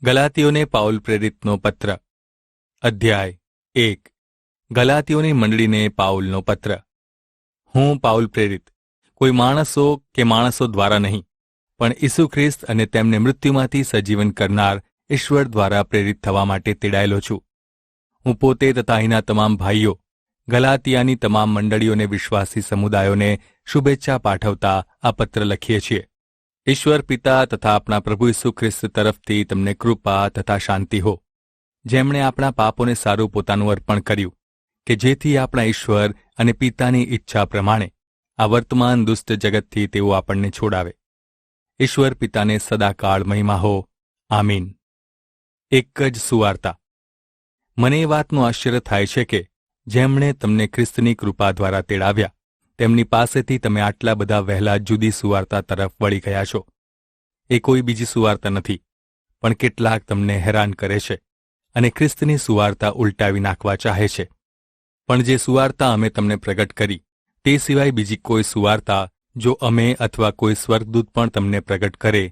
ગલાતીઓને Paul પ્રેરિતનો પત્ર અધ્યાય 1 ગલાતીઓની મંડળીને પાઉલનો પત્ર. હું પાઉલ પ્રેરિત, કોઈ માણસો દ્વારા નહીં, પણ ઈસુ ખ્રિસ્ત અને તેમને મૃત્યુમાંથી સજીવન કરનાર ઈશ્વર દ્વારા પ્રેરિત થવા માટે તેડાયેલો છું. હું પોતે તથા અહીંના તમામ ભાઈઓ, ગલાતિયાની તમામ મંડળીઓને વિશ્વાસી સમુદાયોને શુભેચ્છા પાઠવતા આ પત્ર લખીએ છીએ. ઈશ્વર પિતા તથા આપણા પ્રભુ ઈસુ ખ્રિસ્ત તરફથી તમને કૃપા તથા શાંતિ હો, જેમણે આપણા પાપોને સારું પોતાનું અર્પણ કર્યું, કે જેથી આપણા ઈશ્વર અને પિતાની ઈચ્છા પ્રમાણે આ વર્તમાન દુષ્ટ જગતથી તેઓ આપણને છોડાવે. ઈશ્વર પિતાને સદાકાળ મહિમા હો. આમીન. એક જ સુવાર્તા. મને એ વાતનું આશ્ચર્ય થાય છે કે જેમણે તમને ખ્રિસ્તની કૃપા દ્વારા તેડાવ્યા, તેમની પાસેથી તમે આટલા બધા વહેલા જુદી સુવાર્તા તરફ વળી ગયા છો. એ કોઈ બીજી સુવાર્તા નથી, પણ કેટલાક તમને હેરાન કરે છે અને ખ્રિસ્તની સુવાર્તા ઉલટાવી નાખવા ચાહે છે. પણ જે સુવાર્તા અમે તમને પ્રગટ કરી, તે સિવાય બીજી કોઈ સુવાર્તા જો અમે અથવા કોઈ સ્વર્ગદૂત પણ તમને પ્રગટ કરે,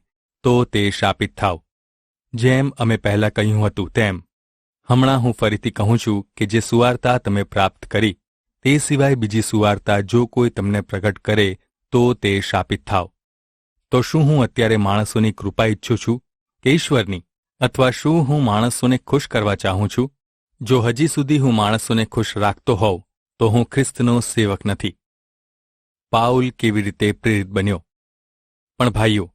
તો તે શાપિત થાવ. જેમ અમે પહેલાં કહ્યું હતું તેમ હમણાં હું ફરીથી કહું છું કે જે સુવાર્તા તમે પ્રાપ્ત કરી, તે સિવાય બીજી સુવાર્તા જો કોઈ તમને પ્રગટ કરે, તો તે શાપિત થાવ. તો શું હું અત્યારે માણસોની કૃપા ઈચ્છું છું કે ઈશ્વરની? અથવા શું હું માણસોને ખુશ કરવા ચાહું છું? જો હજી સુધી હું માણસોને ખુશ રાખતો હોઉં, તો હું ખ્રિસ્તનો સેવક નથી. પાઉલ કેવી રીતે પ્રેરિત બન્યો? પણ ભાઈઓ,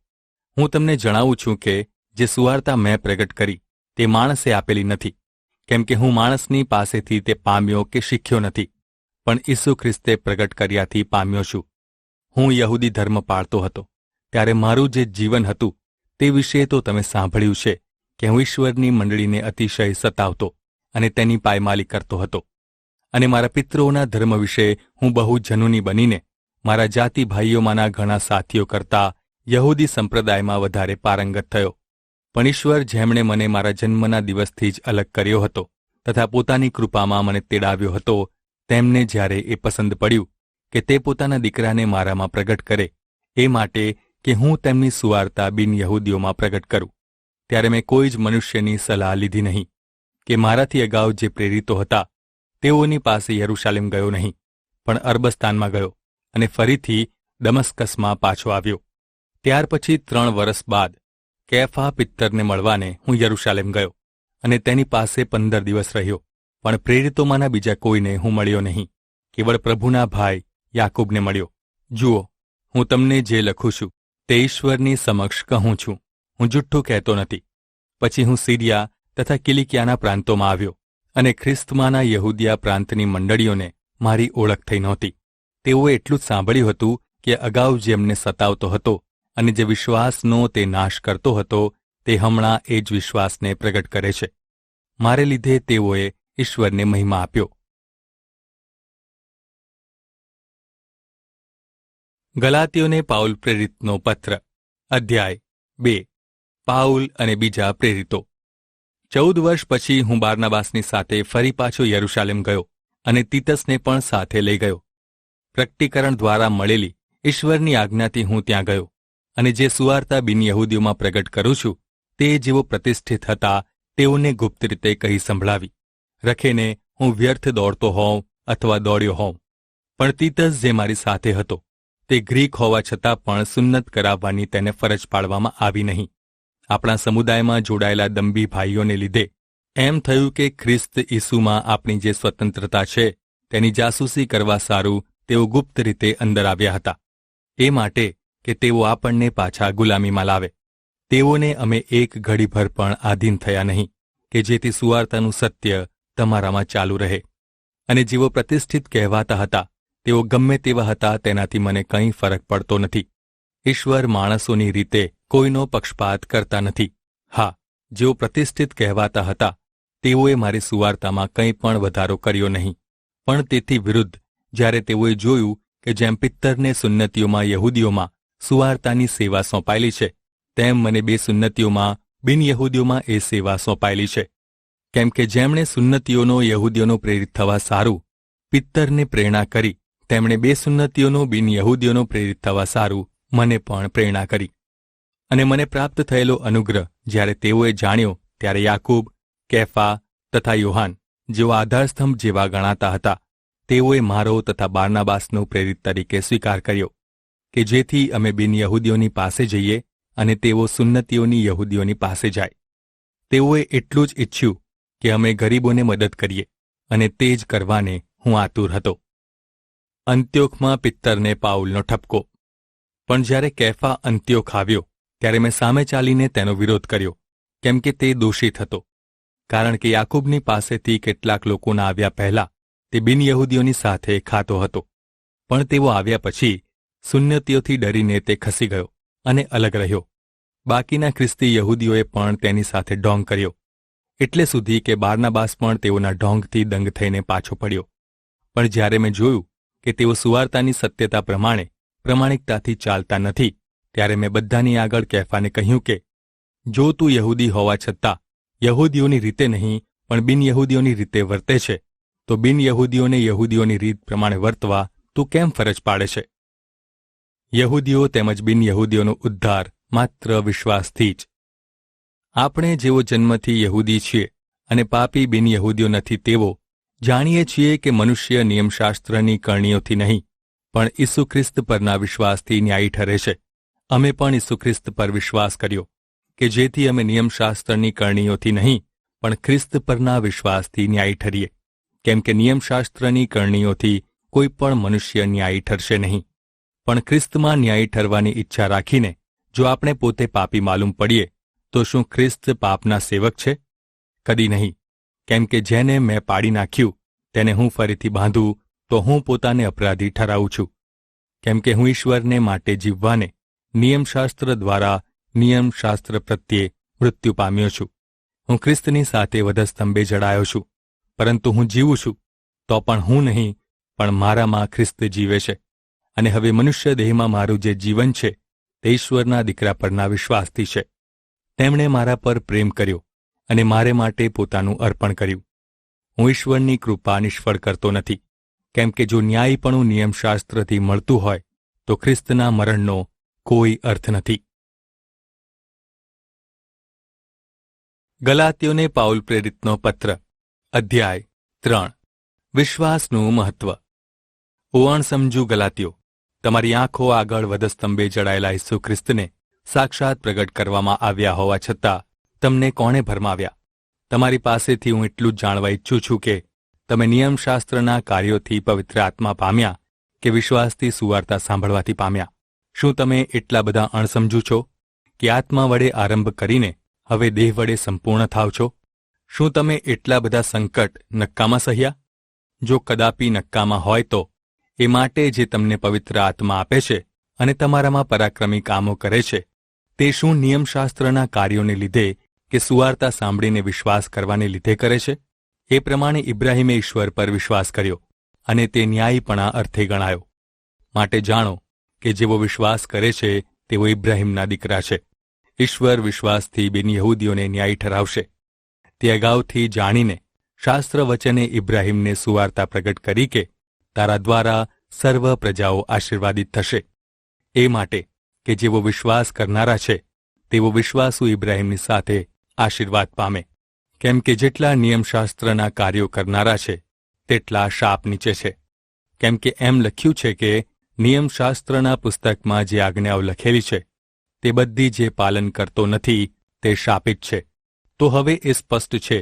હું તમને જણાવું છું કે જે સુવાર્તા મેં પ્રગટ કરી, તે માણસે આપેલી નથી, કેમ કે હું માણસની પાસેથી તે પામ્યો કે શીખ્યો નથી, પણ ઈસુ ખ્રિસ્તે પ્રગટ કર્યાથી પામ્યો છું. હું યહૂદી ધર્મ પાળતો હતો, ત્યારે મારું જે જીવન હતું તે વિશે તો તમે સાંભળ્યું છે કે હું ઈશ્વરની મંડળીને અતિશય સતાવતો અને તેની પાયમાલી કરતો હતો, અને મારા પિતૃઓના ધર્મ વિશે હું બહુ જનૂની બનીને મારા જાતિ ભાઈઓમાંના ઘણા સાથીઓ કરતાં યહૂદી સંપ્રદાયમાં વધારે પારંગત થયો. પણ ઈશ્વર, જેમણે મને મારા જન્મના દિવસથી જ અલગ કર્યો હતો તથા પોતાની કૃપામાં મને તેડાવ્યો હતો, તેમને જ્યારે એ પસંદ પડ્યું કે તે પોતાના દીકરાને મારામાં પ્રગટ કરે, એ માટે કે હું તેમની સુવાર્તા બિન યહૂદીઓમાં પ્રગટ કરું, ત્યારે મેં કોઈ જ મનુષ્યની સલાહ લીધી નહીં કે મારાથી અગાઉ જે પ્રેરિતો હતા તેઓની પાસે યરૂશાલેમ ગયો નહીં, પણ અરબસ્તાનમાં ગયો અને ફરીથી દમસ્કસમાં પાછો આવ્યો. ત્યાર પછી 3 વર્ષ બાદ કેફા પિત્તરને મળવાને હું યરૂશાલેમ ગયો અને તેની પાસે 15 દિવસ રહ્યો, પણ પ્રેરિતોમાંના બીજા કોઈને હું મળ્યો નહીં, કેવળ પ્રભુના ભાઈ યાકૂબને મળ્યો. જુઓ, હું તમને જે લખું છું તે ઈશ્વરની સમક્ષ કહું છું, હું જુઠ્ઠું કહેતો નથી. પછી હું સીરિયા તથા કિલિકિયાના પ્રાંતોમાં આવ્યો, અને ખ્રિસ્તમાંના યહૂદિયા પ્રાંતની મંડળીઓને મારી ઓળખ થઈ નહોતી. તેઓએ એટલું જ સાંભળ્યું હતું કે અગાઉ જેમને સતાવતો હતો અને જે વિશ્વાસનો તે નાશ કરતો હતો, તે હમણાં એ જ વિશ્વાસને પ્રગટ કરે છે. મારે લીધે તેઓએ ઈશ્વરને મહિમા આપ્યો. ગલાતીઓને પાઉલ પ્રેરિતનો પત્ર અધ્યાય 2 પાઉલ અને બીજા પ્રેરિતો. 14 વર્ષ પછી હું બારનાબાસની સાથે ફરી પાછો યરૂશાલેમ ગયો અને તીતસને પણ સાથે લઈ ગયો. પ્રકટીકરણ દ્વારા મળેલી ઈશ્વરની આજ્ઞાથી હું ત્યાં ગયો, અને જે સુવાર્તા બિન યહૂદીઓમાં પ્રગટ કરું છું, તે જેઓ પ્રતિષ્ઠિત હતા તેઓને ગુપ્ત રીતે કહી સંભળાવી. રખેને હું વ્યર્થ દોડતો હોઉં અથવા દોડ્યો હોઉં, પણ તીતસ જે મારી સાથે હતો તે ગ્રીક હોવા છતાં પણ સુન્નત કરાવવાની તેને ફરજ પાડવામાં આવી નહીં. આપણા સમુદાયમાં જોડાયેલા દંભી ભાઈઓને લીધે એમ થયું કે ખ્રિસ્ત ઈસુમાં આપણી જે સ્વતંત્રતા છે તેની જાસૂસી કરવા સારું તેઓ ગુપ્ત રીતે અંદર આવ્યા હતા, એ માટે કે તેઓ આપણને પાછા ગુલામીમાં લાવે. તેઓને અમે એક ઘડીભર પણ આધીન થયા નહીં, કે જેથી સુવાર્તાનું સત્ય તમારામાં ચાલુ રહે. અને જેઓ પ્રતિષ્ઠિત કહેવાતા હતા તેઓ ગમે તેવા હતા, તેનાથી મને કંઈ ફરક પડતો નથી. ઈશ્વર માણસોની રીતે કોઈનો પક્ષપાત કરતા નથી. હા, જેઓ પ્રતિષ્ઠિત કહેવાતા હતા તેઓએ મારી સુવાર્તામાં કંઈ પણ વધારો કર્યો નહીં, પણ તેથી વિરુદ્ધ જ્યારે તેઓએ જોયું કે જેમ પિત્તરને સુન્નતીઓમાં યહૂદીઓમાં સુવાર્તાની સેવા સોંપાયેલી છે, તેમ મને બે સુન્નતીઓમાં બિન યહૂદીઓમાં એ સેવા સોંપાયેલી છે. કેમ કે જેમણે સુન્નતીઓનો યહૂદીઓનો પ્રેરિત થવા સારું પિત્તરને પ્રેરણા કરી, તેમણે બે સુન્નતીઓનો બિન યહૂદીઓનો પ્રેરિત થવા સારું મને પણ પ્રેરણા કરી. અને મને પ્રાપ્ત થયેલો અનુગ્રહ જ્યારે તેઓએ જાણ્યો ત્યારે યાકૂબ, કેફા તથા યોહાન, જેઓ આધારસ્તંભ જેવા ગણાતા હતા, તેઓએ મારો તથા બારનાબાસનો પ્રેરિત તરીકે સ્વીકાર કર્યો કે જેથી અમે બિન યહૂદીઓની પાસે જઈએ અને તેઓ સુન્નતીઓની યહૂદીઓની પાસે જાય. તેઓએ એટલું જ ઇચ્છ્યું કે અમે ગરીબોને મદદ કરીએ અને તે જ કરવાને હું આતુર હતો. અંત્યોખમાં પિત્તરને પાઉલનો ઠપકો. પણ જ્યારે કેફા અંત્યોખ આવ્યો ત્યારે મેં સામે ચાલીને તેનો વિરોધ કર્યો, કેમ કે તે દોષિત હતો. કારણ કે યાકૂબની પાસેથી કેટલાક લોકોના આવ્યા પહેલા તે બિનયહૂદીઓની સાથે ખાતો હતો, પણ તેઓ આવ્યા પછી સુન્નતીઓથી ડરીને તે ખસી ગયો અને અલગ રહ્યો. બાકીના ખ્રિસ્તી યહૂદીઓએ પણ તેની સાથે ઢોંગ કર્યો, એટલે સુધી કે બારનાબાસ પણ તેઓના ઢોંગથી દંગ થઈને પાછો પડ્યો. પણ જ્યારે મેં જોયું કે તેઓ સુવાર્તાની સત્યતા પ્રમાણે પ્રમાણિકતાથી ચાલતા નથી, ત્યારે મેં બધાની આગળ કેફાને કહ્યું કે જો તું યહૂદી હોવા છતાં યહૂદીઓની રીતે નહીં પણ બિનયહૂદીઓની રીતે વર્તે છે, તો બિનયહૂદીઓને યહૂદીઓની રીત પ્રમાણે વર્તવા તું કેમ ફરજ પાડે છે? યહૂદીઓ તેમજ બિનયહૂદીઓનો ઉદ્ધાર માત્ર વિશ્વાસથી જ. આપણે જેઓ જન્મથી યહૂદી છીએ અને પાપી બિનયહૂદીઓ નથી, તેવો જાણીએ છીએ કે મનુષ્ય નિયમશાસ્ત્રની કરણીઓથી નહીં પણ ઈસુ ખ્રિસ્ત પરના વિશ્વાસથી ન્યાયી ઠરે છે. અમે પણ ઈસુ ખ્રિસ્ત પર વિશ્વાસ કર્યો કે જેથી અમે નિયમશાસ્ત્રની કરણીઓથી નહીં પણ ખ્રિસ્ત પરના વિશ્વાસથી ન્યાયી ઠરીએ, કેમ કે નિયમશાસ્ત્રની કરણીઓથી કોઈ પણ મનુષ્ય ન્યાયી ઠરશે નહીં. પણ ખ્રિસ્તમાં ન્યાયી ઠરવાની ઈચ્છા રાખીને જો આપણે પોતે પાપી માલુમ પડીએ તો શું ખ્રિસ્ત પાપના સેવક છે? કદી નહીં. કેમ કે જેને મેં પાડી નાખ્યું તેને હું ફરીથી બાંધું તો હું પોતાને અપરાધી ઠરાવું છું. કેમ કે હું ઈશ્વરને માટે જીવવાને નિયમશાસ્ત્ર દ્વારા નિયમશાસ્ત્ર પ્રત્યે મૃત્યુ પામ્યો છું. હું ખ્રિસ્તની સાથે વધસ્તંભે જડાયો છું, પરંતુ હું જીવું છું તો પણ હું નહીં પણ મારામાં ખ્રિસ્ત જીવે છે. અને હવે મનુષ્ય દેહમાં મારું જે જીવન છે તે ઈશ્વરના દીકરા પરના વિશ્વાસથી છે. તેમણે મારા પર પ્રેમ કર્યો અને મારે માટે પોતાનું અર્પણ કર્યું. હું ઈશ્વરની કૃપા નિષ્ફળ કરતો નથી, કેમ કે જો ન્યાયીપણું નિયમશાસ્ત્રથી મળતું હોય તો ખ્રિસ્તના મરણનો કોઈ અર્થ નથી. ગલાતીઓને પાઉલ પ્રેરિતનો પત્ર. અધ્યાય 3. વિશ્વાસનું મહત્વ. ઓ અણસમજુ ગલાતીઓ, તમારી આંખો આગળ વધસ્તંભે જડાયેલા ઈસુ ખ્રિસ્તને સાક્ષાત પ્રગટ કરવામાં આવ્યા હોવા છતાં તમને કોણે ભરમાવ્યા? તમારી પાસેથી હું એટલું જ જાણવા ઈચ્છું છું કે તમે નિયમશાસ્ત્રના કાર્યોથી પવિત્ર આત્મા પામ્યા કે વિશ્વાસથી સુવાર્તા સાંભળવાથી પામ્યા? શું તમે એટલા બધા અણસમજુ છો કે આત્મા વડે આરંભ કરીને હવે દેહ વડે સંપૂર્ણ થાવ છો? શું તમે એટલા બધા સંકટ નક્કામાં સહ્યા? જો કદાપી નક્કામાં હોય તો એ માટે જે તમને પવિત્ર આત્મા આપે છે અને તમારામાં પરાક્રમી કામો કરે છે, તે શું નિયમશાસ્ત્રના કાર્યોને લીધે કે સુવાર્તા સાંભળીને વિશ્વાસ કરવાને લીધે કરે છે? એ પ્રમાણે ઇબ્રાહીમે ઈશ્વર પર વિશ્વાસ કર્યો અને તે ન્યાયીપણા અર્થે ગણાયો. માટે જાણો કે જેવો વિશ્વાસ કરે છે તેઓ ઇબ્રાહીમના દીકરા છે. ઈશ્વર વિશ્વાસથી બિનયહૂદીઓને ન્યાયી ઠરાવશે. તે અગાઉથી જાણીને શાસ્ત્ર વચને ઇબ્રાહીમને સુવાર્તા પ્રગટ કરી કે તારા દ્વારા સર્વ પ્રજાઓ આશીર્વાદિત થશે. એ માટે કે જેવો વિશ્વાસ કરનારા છે તેવો વિશ્વાસુ ઇબ્રાહીમની સાથે આશીર્વાદ પામે. કેમ કે જેટલા નિયમશાસ્ત્રના કાર્યો કરનારા છે તેટલા શાપ નીચે છે. કેમ કે એમ લખ્યું છે કે નિયમશાસ્ત્રના પુસ્તકમાં જે આજ્ઞાઓ લખેલી છે તે બધી જે પાલન કરતો નથી તે શાપિત છે. તો હવે એ સ્પષ્ટ છે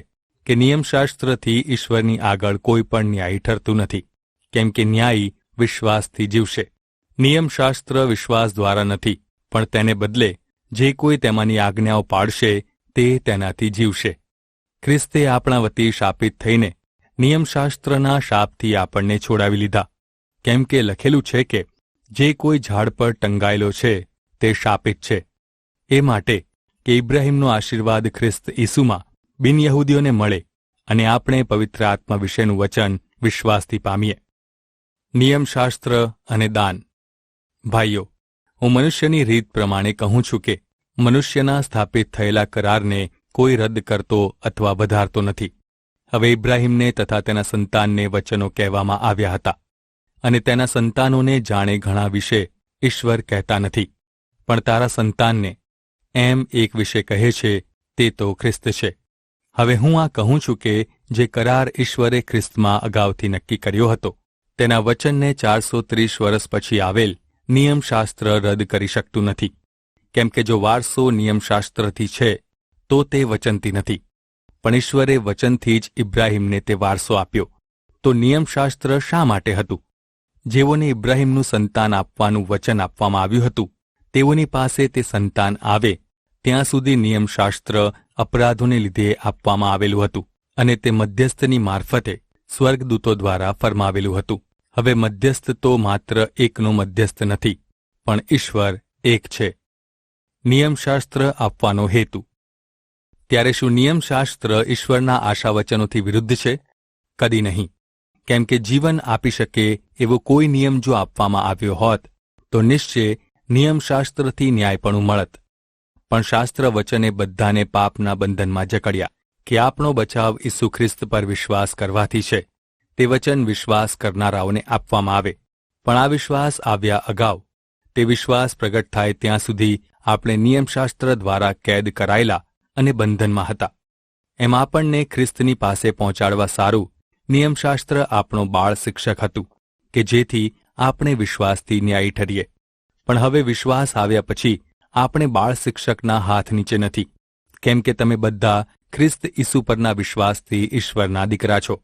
કે નિયમશાસ્ત્રથી ઈશ્વરની આગળ કોઈ પણ ન્યાયી ઠરતું નથી, કેમ કે ન્યાયી વિશ્વાસથી જીવશે. નિયમશાસ્ત્ર વિશ્વાસ દ્વારા નથી, પણ તેને બદલે જે કોઈ તેમાંની આજ્ઞાઓ પાળશે તે તેનાથી જીવશે. ખ્રિસ્તે આપણા વતી શાપિત થઈને નિયમશાસ્ત્રના શાપથી આપણને છોડાવી લીધા. કેમ કે લખેલું છે કે જે કોઈ ઝાડ પર ટંગાયેલો છે તે શાપિત છે. એ માટે કે ઇબ્રાહીમનો આશીર્વાદ ખ્રિસ્ત ઈસુમાં બિનયહૂદીઓને મળે અને આપણે પવિત્ર આત્મા વિશેનું વચન વિશ્વાસથી પામીએ. નિયમશાસ્ત્ર અને દાન. ભાઈઓ, હું મનુષ્યની રીત પ્રમાણે કહું છું કે મનુષ્યના સ્થાપિત થયેલા કરારને કોઈ રદ કરતો અથવા વધારતો નથી. હવે ઇબ્રાહીમને તથા તેના સંતાનને વચનો કહેવામાં આવ્યા હતા, અને તેના સંતાનોને જાણે ઘણા વિશે ઈશ્વર કહેતા નથી, પણ તારા સંતાનને એમ એક વિશે કહે છે તે તો ખ્રિસ્ત છે. હવે હું આ કહું છું કે જે કરાર ઈશ્વરે ખ્રિસ્તમાં અગાઉથી નક્કી કર્યો હતો તેના વચનને 430 વર્ષ પછી આવેલ નિયમશાસ્ત્ર રદ કરી શકતું નથી, કેમ કે જો વારસો નિયમશાસ્ત્રથી છે તો તે વચનથી નથી. પણ ઈશ્વરે વચનથી જ ઇબ્રાહીમને તે વારસો આપ્યો. તો નિયમશાસ્ત્ર શા માટે હતું? જેઓને ઇબ્રાહીમનું સંતાન આપવાનું વચન આપવામાં આવ્યું હતું તેઓની પાસે તે સંતાન આવે ત્યાં સુધી નિયમશાસ્ત્ર અપરાધોને લીધે આપવામાં આવેલું હતું અને તે મધ્યસ્થની મારફતે સ્વર્ગદૂતો દ્વારા ફરમાવેલું હતું. હવે મધ્યસ્થ તો માત્ર એકનો મધ્યસ્થ નથી, પણ ઈશ્વર એક છે. નિયમશાસ્ત્ર આપવાનો હેતુ. ત્યારે શું નિયમશાસ્ત્ર ઈશ્વરના આશાવચનોથી વિરુદ્ધ છે? કદી નહીં. કેમ કે જીવન આપી શકે એવો કોઈ નિયમ જો આપવામાં આવ્યો હોત તો નિશ્ચય નિયમશાસ્ત્રથી ન્યાયપણું મળત. પણ શાસ્ત્ર વચને બધાને પાપના બંધનમાં જકડ્યા કે આપણો બચાવ ઈસુ ખ્રિસ્ત પર વિશ્વાસ કરવાથી છે. તે વચન વિશ્વાસ કરનારાઓને આપવામાં આવે. પણ આ વિશ્વાસ આવ્યા અગાઉ તે વિશ્વાસ પ્રગટ થાય ત્યાં સુધી આપણે નિયમશાસ્ત્ર દ્વારા કેદ કરાયેલા અને બંધનમાં હતા. એમ આપણને ખ્રિસ્તની પાસે પહોંચાડવા સારું નિયમશાસ્ત્ર આપણો બાળ શિક્ષક હતું કે જેથી આપણે વિશ્વાસથી ન્યાયી ઠરીએ. પણ હવે વિશ્વાસ આવ્યા પછી આપણે બાળ શિક્ષકના હાથ નીચે નથી, કેમ કે તમે બધા ખ્રિસ્ત ઈસુ પરના વિશ્વાસથી ઈશ્વરના દીકરા છો.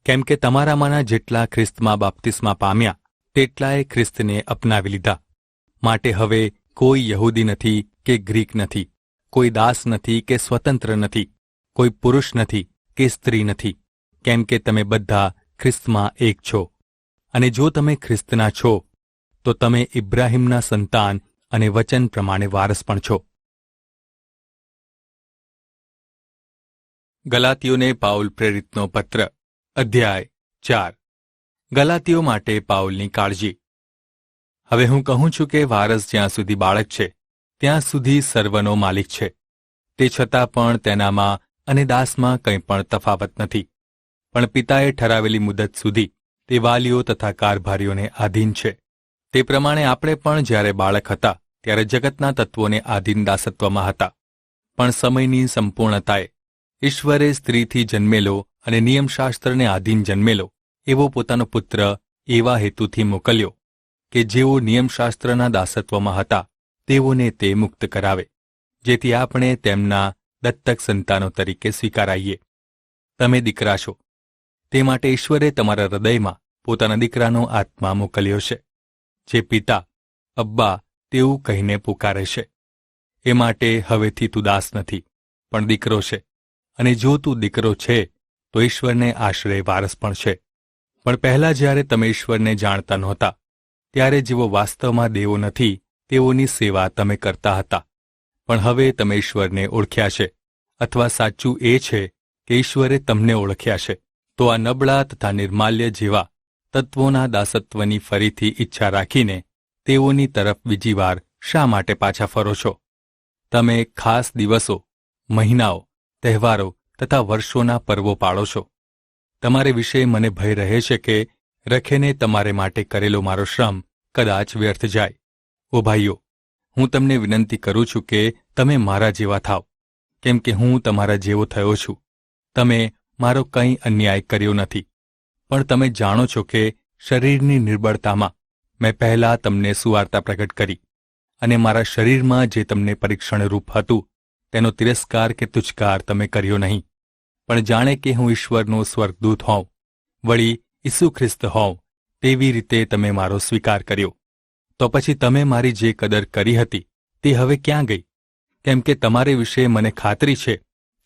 કેમ કે તમારામાંના જેટલા ખ્રિસ્તમાં બાપ્તિસ્મા પામ્યા તેટલાએ ખ્રિસ્તને અપનાવી લીધા. માટે હવે કોઈ યહૂદી નથી કે ગ્રીક નથી, કોઈ દાસ નથી કે સ્વતંત્ર નથી, કોઈ પુરુષ નથી કે સ્ત્રી નથી, કેમ કે તમે બધા ખ્રિસ્તમાં એક છો. અને જો તમે ખ્રિસ્તના છો તો તમે ઇબ્રાહીમના સંતાન અને વચન પ્રમાણે વારસ પણ છો. ગલાતીઓને પાઉલ પ્રેરિતનો પત્ર, અધ્યાય 4. ગલાતીઓ માટે પાઉલની કાળજી. હવે હું કહું છું કે વારસ જ્યાં સુધી બાળક છે ત્યાં સુધી સર્વનો માલિક છે. તે છતાં પણ તેનામાં અને દાસમાં કંઈ પણ તફાવત નથી. પણ પિતાએ ઠરાવેલી મુદત સુધી તે વાલીઓ તથા કારભારીઓને આધીન છે. તે પ્રમાણે આપણે પણ જ્યારે બાળક હતા ત્યારે જગતના તત્વોને આધીન દાસત્વમાં હતા. પણ સમયની સંપૂર્ણતાએ ઈશ્વરે સ્ત્રીથી જન્મેલો અને નિયમશાસ્ત્રને આધીન જન્મેલો એવો પોતાનો પુત્ર એવા હેતુથી મોકલ્યો કે જેઓ નિયમશાસ્ત્રના દાસત્વમાં હતા તેઓને તે મુક્ત કરાવે, જેથી આપણે તેમના દત્તક સંતાનો તરીકે સ્વીકારાઈએ. તમે દીકરા છો, તે માટે ઈશ્વરે તમારા હૃદયમાં પોતાના દીકરાનો આત્મા મોકલ્યો છે, જે પિતા, અબ્બા તેવું કહીને પુકારે છે. એ માટે હવેથી તું દાસ નથી, પણ દીકરો છે. અને જો તું દીકરો છે તો ઈશ્વરને આશરે વારસ પણ છે. પણ પહેલાં જ્યારે તમે ઈશ્વરને જાણતા નહોતા ત્યારે જેઓ વાસ્તવમાં દેવો નથી તેઓની સેવા તમે કરતા હતા. પણ હવે તમે ઈશ્વરને ઓળખ્યા છે, અથવા સાચું એ છે કે ઈશ્વરે તમને ઓળખ્યા છે. તો આ નબળા તથા નિર્માલ્ય જેવા તત્વોના દાસત્વની ફરીથી ઈચ્છા રાખીને તેઓની તરફ બીજી વાર શા માટે પાછા ફરો છો? તમે ખાસ દિવસો, મહિનાઓ, તહેવારો તથા વર્ષોના પર્વો પાળો છો. તમારે વિશે મને ભય રહે છે કે રખેને તમારે માટે કરેલો મારો શ્રમ કદાચ વ્યર્થ જાય. ઓ ભાઈઓ, હું તમને વિનંતી કરું છું કે તમે મારા જેવા થાવ, કેમ કે હું તમારા જેવો થયો છું. તમે મારો કંઈ અન્યાય કર્યો નથી, પણ તમે જાણો છો કે શરીરની નિર્બળતામાં મેં પહેલાં તમને સુવાર્તા પ્રગટ કરી, અને મારા શરીરમાં જે તમને પરીક્ષણરૂપ હતું તેનો તિરસ્કાર કે તુચ્છકાર તમે કર્યો નહીં. પણ જાણે કે હું ઈશ્વરનો સ્વર્ગદૂત હોઉં, વળી ઈસુ ખ્રિસ્ત હોઉં, તેવી રીતે તમે મારો સ્વીકાર કર્યો. તો પછી તમે મારી જે કદર કરી હતી તે હવે ક્યાં ગઈ? કેમ કે તમારે વિશે મને ખાતરી છે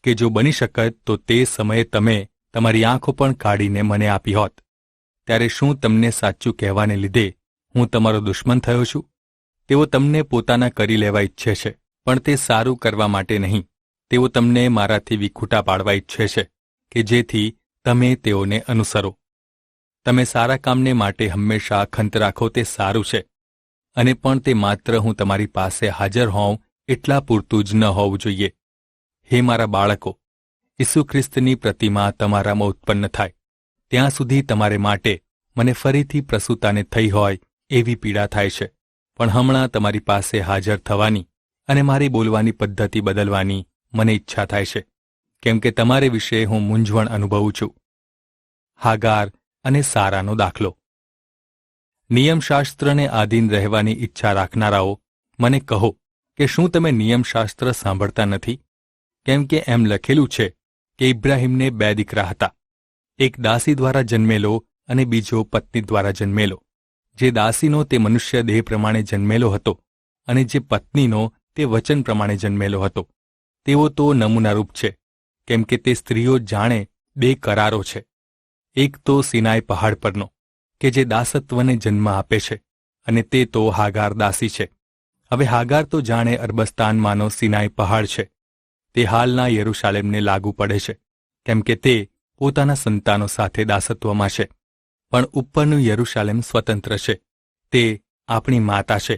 કે જો બની શકત તો તે સમયે તમે તમારી આંખો પણ કાઢીને મને આપી હોત. ત્યારે શું તમને સાચું કહેવાને લીધે હું તમારો દુશ્મન થયો છું? તેઓ તમને પોતાના કરી લેવા ઈચ્છે છે, પણ તે સારું કરવા માટે નહીં. તેઓ તમને મારાથી વિખૂટા પાડવા ઈચ્છે છે કે જેથી તમે તેઓને અનુસરો. તમે સારા કામને માટે હંમેશા ખંત રાખો તે સારું છે, અને પણ તે માત્ર હું તમારી પાસે હાજર હોઉં એટલા પૂરતું જ ન હોવું જોઈએ. હે મારા બાળકો, ઈસુ ખ્રિસ્તની પ્રતિમા તમારામાં ઉત્પન્ન થાય ત્યાં સુધી તમારે માટે મને ફરીથી પ્રસૂતાને થઈ હોય એવી પીડા થાય છે. પણ હમણાં તમારી પાસે હાજર થવાની અને મારી બોલવાની પદ્ધતિ બદલવાની મને ઈચ્છા થાય છે, કેમ કે તમારે વિશે હું મૂંઝવણ અનુભવું છું. હાગાર અને સારાનો દાખલો. નિયમશાસ્ત્રને આધીન રહેવાની ઈચ્છા રાખનારાઓ, મને કહો કે શું તમે નિયમશાસ્ત્ર સાંભળતા નથી? કેમ કે એમ લખેલું છે કે ઇબ્રાહિમને 2 દીકરા હતા, એક દાસી દ્વારા જન્મેલો અને બીજો પત્ની દ્વારા જન્મેલો. જે દાસીનો તે મનુષ્ય દેહ પ્રમાણે જન્મેલો હતો, અને જે પત્નીનો તે વચન પ્રમાણે જન્મેલો હતો. તેઓ તો નમૂનારૂપ છે, કેમ કે તે સ્ત્રીઓ જાણે 2 કરારો છે. એક તો સિનાઈ પહાડ પરનો, કે જે દાસત્વને જન્મ આપે છે, અને તે તો હાગાર દાસી છે. હવે હાગાર તો જાણે અરબસ્તાનમાંનો સિનાઈ પહાડ છે. તે હાલના યરૂશાલેમને લાગુ પડે છે, કેમ કે તે પોતાના સંતાનો સાથે દાસત્વમાં છે. પણ ઉપરનું યરૂશાલેમ સ્વતંત્ર છે. તે આપણી માતા છે,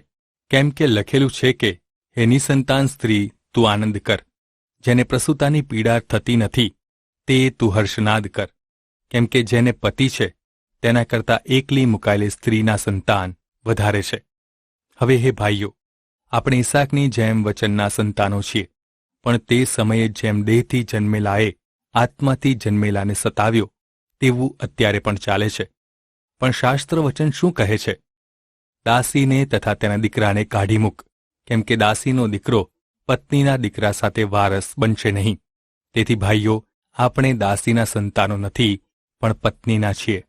કેમ કે લખેલું છે કે હે નિસંતાન સ્ત્રી, તું આનંદ કર. જેને પ્રસૂતાની પીડા થતી નથી, તે તું હર્ષનાદ કર. કેમ કે જેને પતિ છે, તેના કરતાં એકલી મુકાયેલી સ્ત્રીના સંતાન વધારે છે. હવે હે ભાઈઓ, આપણે ઈસાકની જેમ વચનના સંતાનો છીએ, પણ તે સમયે જેમ દેહથી જન્મેલાએ આત્માથી જન્મેલાને સતાવ્યો, તેવું અત્યારે પણ ચાલે છે. પણ શાસ્ત્ર વચન શું કહે છે? દાસીને તથા તેના દીકરાને કાઢી મૂક, કેમ કે દાસીનો દીકરો પત્નીના દીકરા સાથે વારસ બનશે નહીં. તેથી ભાઈઓ, આપણે દાસીના સંતાનો નથી, પણ પત્નીના છીએ.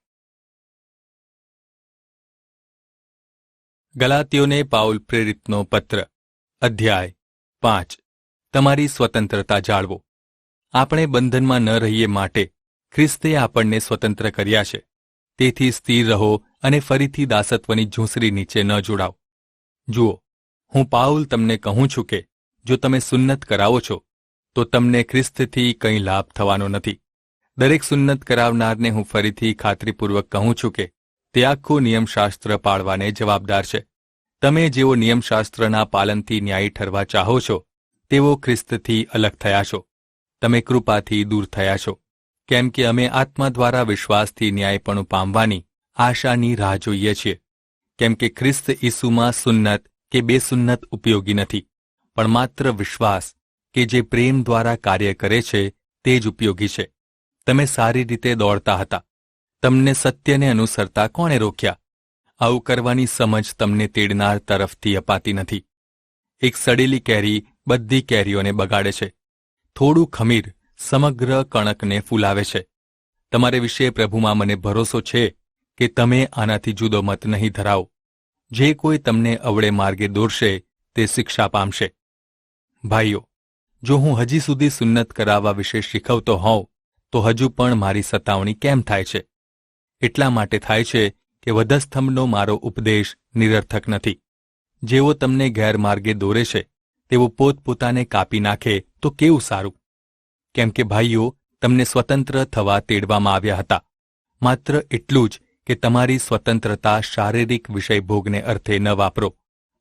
ગલાતીઓને પાઉલ પ્રેરિતનો પત્ર, અધ્યાય 5. તમારી સ્વતંત્રતા જાળવો. આપણે બંધનમાં ન રહીએ માટે ખ્રિસ્તે આપણને સ્વતંત્ર કર્યા છે. તેથી સ્થિર રહો અને ફરીથી દાસત્વની ઝૂંસરી નીચે ન જોડાઓ. જુઓ, હું પાઉલ તમને કહું છું કે જો તમે સુન્નત કરાવો છો, તો તમને ખ્રિસ્તથી કંઈ લાભ થવાનો નથી. દરેક સુન્નત કરાવનારને હું ફરીથી ખાતરીપૂર્વક કહું છું કે તે આખું નિયમશાસ્ત્ર પાળવાને જવાબદાર છે. તમે જેઓ નિયમશાસ્ત્રના પાલનથી ન્યાયી ઠરવા ચાહો છો, તેઓ ખ્રિસ્તથી અલગ થયા છો. તમે કૃપાથી દૂર થયા છો, કેમ કે અમે આત્મા દ્વારા વિશ્વાસથી ન્યાયપણું પામવાની આશાની રાહ જોઈએ છીએ. કેમ કે ખ્રિસ્ત ઈસુમાં સુન્નત કે બેસુન્નત ઉપયોગી નથી, પણ માત્ર વિશ્વાસ કે જે પ્રેમ દ્વારા કાર્ય કરે છે તે જ ઉપયોગી છે. તમે સારી રીતે દોડતા હતા. તમને સત્યને અનુસરતા કોણે રોક્યા? આવું કરવાની સમજ તમને તેડનાર તરફથી અપાતી નથી. એક સડેલી કેરી બધી કેરીઓને બગાડે છે. થોડું ખમીર સમગ્ર કણકને ફૂલાવે છે. તમારે વિશે પ્રભુમાં મને ભરોસો છે કે તમે આનાથી જુદો મત નહીં ધરાવો. જે કોઈ તમને અવળે માર્ગે દોરશે તે શિક્ષા પામશે. ભાઈઓ, જો હું હજી સુધી સુન્નત કરાવવા વિશે શીખવતો હોઉં, તો હજુ પણ મારી સતાવણી કેમ થાય છે? એટલા માટે થાય છે કે વધસ્તંભનો મારો ઉપદેશ નિરર્થક નથી. જેઓ તમને ગેરમાર્ગે દોરે છે, તેઓ પોતપોતાને કાપી નાખે તો કેવું સારું. કેમ કે ભાઈઓ, તમને સ્વતંત્ર થવા તેડવામાં આવ્યા હતા. માત્ર એટલું જ કે તમારી સ્વતંત્રતા શારીરિક વિષયભોગને અર્થે ન વાપરો,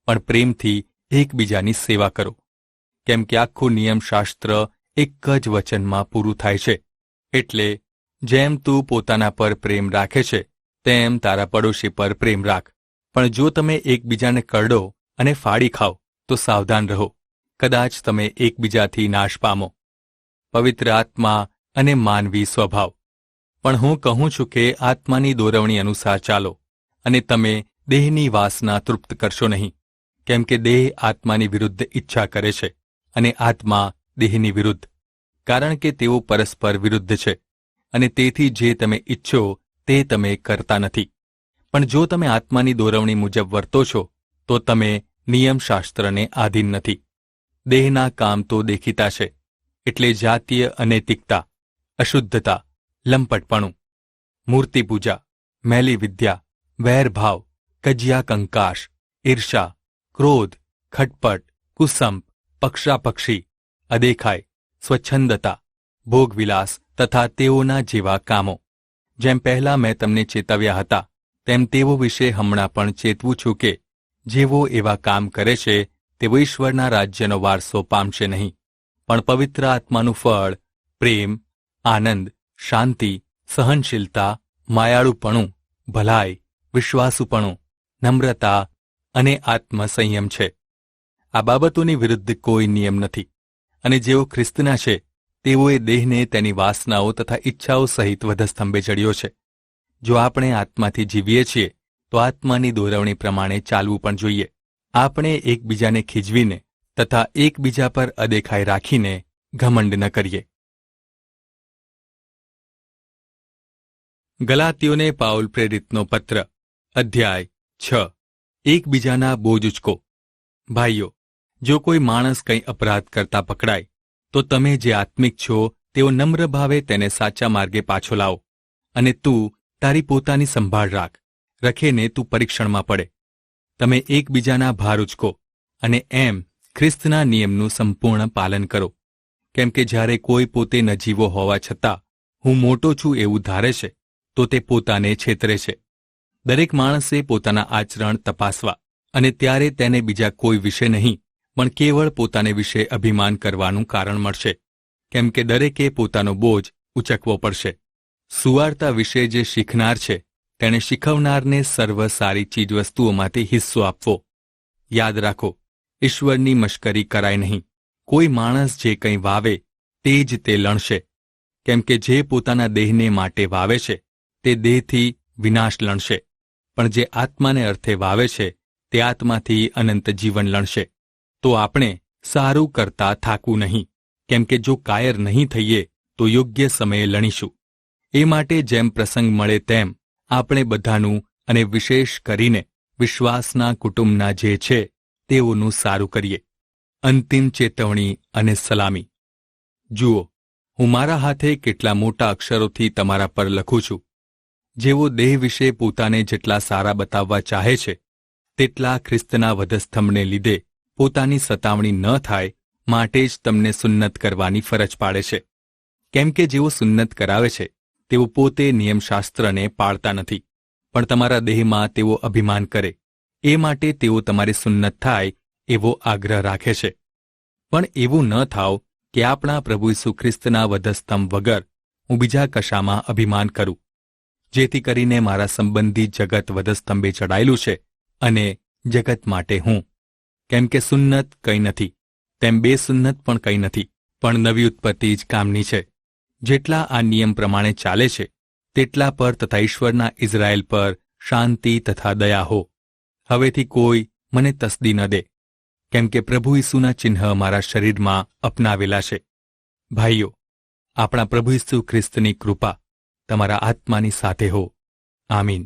પણ પ્રેમથી એકબીજાની સેવા કરો. કેમ કે આખું નિયમશાસ્ત્ર એક જ વચનમાં પૂરું થાય છે, એટલે જેમ તું પોતાના પર પ્રેમ રાખે છે, તેમ તારા પડોશી પર પ્રેમ રાખ. પણ જો તમે એકબીજાને કરડો અને ફાડી ખાઓ, તો સાવધાન રહો, કદાચ તમે એકબીજાથી નાશ પામો. પવિત્ર આત્મા અને માનવી સ્વભાવ. પણ હું કહું છું કે આત્માની દોરવણી અનુસાર ચાલો, અને તમે દેહની વાસના તૃપ્ત કરશો નહીં. કેમ કે દેહ આત્માની વિરુદ્ધ ઈચ્છા કરે છે, અને આત્મા દેહની વિરુદ્ધ, કારણ કે તેઓ પરસ્પર વિરુદ્ધ છે, અને તેથી જે તમે ઈચ્છો તે તમે કરતા નથી. પણ જો તમે આત્માની દોરવણી મુજબ વર્તો છો, તો તમે નિયમશાસ્ત્રને આધીન નથી. દેહના કામ તો દેખીતા છે, એટલે જાતીય અનૈતિકતા, અશુદ્ધતા, લંપટપણું, મૂર્તિપૂજા, મેલી વિદ્યા, વૈરભાવ, કજિયા કંકાશ, ઈર્ષા, ક્રોધ, ખટપટ, કુસંપ, પક્ષાપક્ષી, અદેખાઈ, સ્વચ્છંદતા, ભોગવિલાસ તથા તેઓના જેવા કામો. જેમ પહેલાં મેં તમને ચેતવ્યા હતા, તેમ તેઓ વિશે હમણાં પણ ચેતવું છું કે જેઓ એવા કામ કરે છે તેઓ ઈશ્વરના રાજ્યનો વારસો પામશે નહીં. પણ પવિત્ર આત્માનું ફળ પ્રેમ, આનંદ, શાંતિ, સહનશીલતા, માયાળુપણું, ભલાઈ, વિશ્વાસુપણું, નમ્રતા અને આત્મસંયમ છે. આ બાબતોની વિરુદ્ધ કોઈ નિયમ નથી. અને જેઓ ખ્રિસ્તના છે તેઓએ દેહને તેની વાસનાઓ તથા ઈચ્છાઓ સહિત વધસ્તંભે જડ્યો છે. જો આપણે આત્માથી જીવીએ છીએ તો આત્માની દોરવણી પ્રમાણે ચાલવું પણ જોઈએ. આપણે એકબીજાને ખીજવીને તથા એકબીજા પર અદેખાઈ રાખીને ઘમંડ ન કરીએ. ગલાતીઓને પાઉલ પ્રેરિતનો પત્ર અધ્યાય 6. એકબીજાના બોજ ઉચકો. ભાઈઓ, જો કોઈ માણસ કંઈ અપરાધ કરતા પકડાય તો તમે જે આત્મિક છો તેઓ નમ્ર ભાવે તેને સાચા માર્ગે પાછો લાવો, અને તું તારી પોતાની સંભાળ રાખ, રખેને તું પરીક્ષણમાં પડે. તમે એકબીજાના ભાર ઉચકો અને એમ ખ્રિસ્તના નિયમનું સંપૂર્ણ પાલન કરો. કેમ કે જ્યારે કોઈ પોતે નજીવો હોવા છતાં હું મોટો છું એવું ધારે છે તો તે પોતાને છેતરે છે. દરેક માણસે પોતાના આચરણ તપાસવા અને ત્યારે તેને બીજા કોઈ વિશે નહીં પણ કેવળ પોતાને વિશે અભિમાન કરવાનું કારણ મળશે. કેમ કે દરેકે પોતાનો બોજ ઉચકવો પડશે. સુવાર્તા વિશે જે શીખનાર છે તેણે શીખવનારને સર્વ સારી ચીજવસ્તુઓમાંથી હિસ્સો આપવો. યાદ રાખો, ઈશ્વરની મશ્કરી કરાય નહીં. કોઈ માણસ જે કંઈ વાવે તે જ તે લણશે. કેમ કે જે પોતાના દેહને માટે વાવે છે તે દેહથી વિનાશ લણશે, પણ જે આત્માને અર્થે વાવે છે તે આત્માથી અનંત જીવન લણશે. તો આપણે સારું કરતા થાકવું નહીં, કેમ કે જો કાયર નહીં થઈએ તો યોગ્ય સમયે લણીશું. એ માટે જેમ પ્રસંગ મળે તેમ આપણે બધાનું અને વિશેષ કરીને વિશ્વાસના કુટુંબના જે છે તેઓનું સારું કરીએ. અંતિમ ચેતવણી અને સલામી. જુઓ, હું મારા હાથે કેટલા મોટા અક્ષરોથી તમારા પર લખું છું. જેઓ દેહ વિશે પોતાને જેટલા સારા બતાવવા ચાહે છે તેટલા ખ્રિસ્તના વધસ્તંભને લીધે પોતાની સતાવણી ન થાય માટે જ તમને સુન્નત કરવાની ફરજ પાડે છે. કેમ કે જેઓ સુન્નત કરાવે છે તેઓ પોતે નિયમશાસ્ત્રને પાળતા નથી, પણ તમારા દેહમાં તેઓ અભિમાન કરે. એ માટે તેઓ તમારી સુન્નત થાય એવો આગ્રહ રાખે છે. પણ એવું ન થાવ કે આપણા પ્રભુ ઈસુ ખ્રિસ્તના વધસ્તંભ વગર હું બીજા કશામાં અભિમાન કરું, જેથી કરીને મારા સંબંધી જગત વધસ્તંભે ચડાયેલું છે અને જગત માટે હું. કેમ કે સુન્નત કંઈ નથી, તેમ બેસુન્નત પણ કંઈ નથી, પણ નવી ઉત્પત્તિ જ કામની છે. જેટલા આ નિયમ પ્રમાણે ચાલે છે તેટલા પર તથા ઈશ્વરના ઇઝરાયેલ પર શાંતિ તથા દયા હો. હવેથી કોઈ મને તસદી ન દે, કેમ કે પ્રભુ ઈસુના ચિહ્ન મારા શરીરમાં અપનાવેલા છે. ભાઈઓ, આપણા પ્રભુ ઈસુ ખ્રિસ્તની કૃપા તમારા આત્માની સાથે હો. આમીન.